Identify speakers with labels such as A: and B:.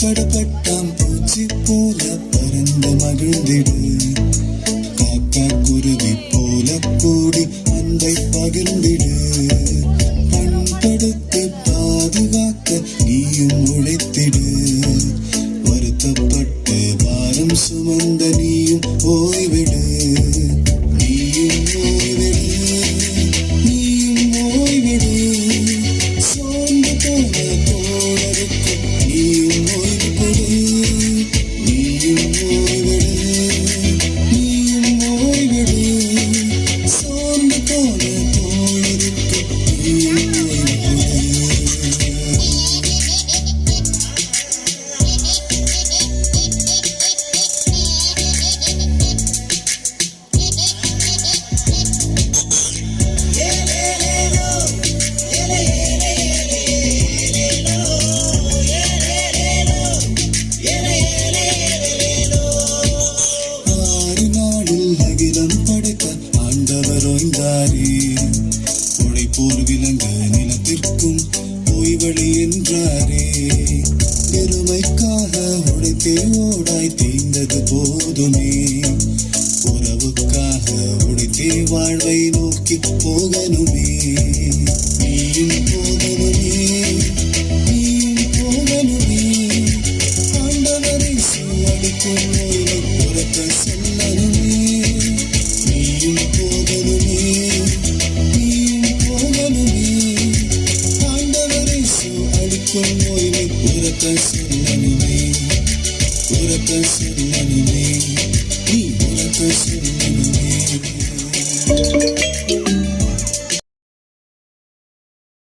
A: படபட்டாம் பூச்சி போல பறந்து மகிழ்ந்திடு. காக்கா குருவி போல கூடி அன்பை பகிர்ந்திடு. பண்படுத்தி பாதுகாக்க நீயும் உழைத்திடு. வருத்தப்பட்டு வாரம் சுமந்த நீயும் ஓய்விடு. நீயும் ஓய்விடு, நீயும் ஓய்விடு. சோர்ந்து போன தோழருக்கு நீயும் ஓய்வு கொடு. நீயும் ஓய்விடு, நீயும் ஓய்விடு. சோர்ந்து போன தோழருக்கு நீயும் ஓய்வு கொடு. உழைப்போர் விலங்க நிலத்திற்கும் ஓய்வழி என்றாரே. பெருமைக்காக உழைத்தே ஓடாய் தேய்ந்தது போதுமே. உறவுக்காக உழைத்தே வாழ்வை நோக்கி போகணுமே. நீயும்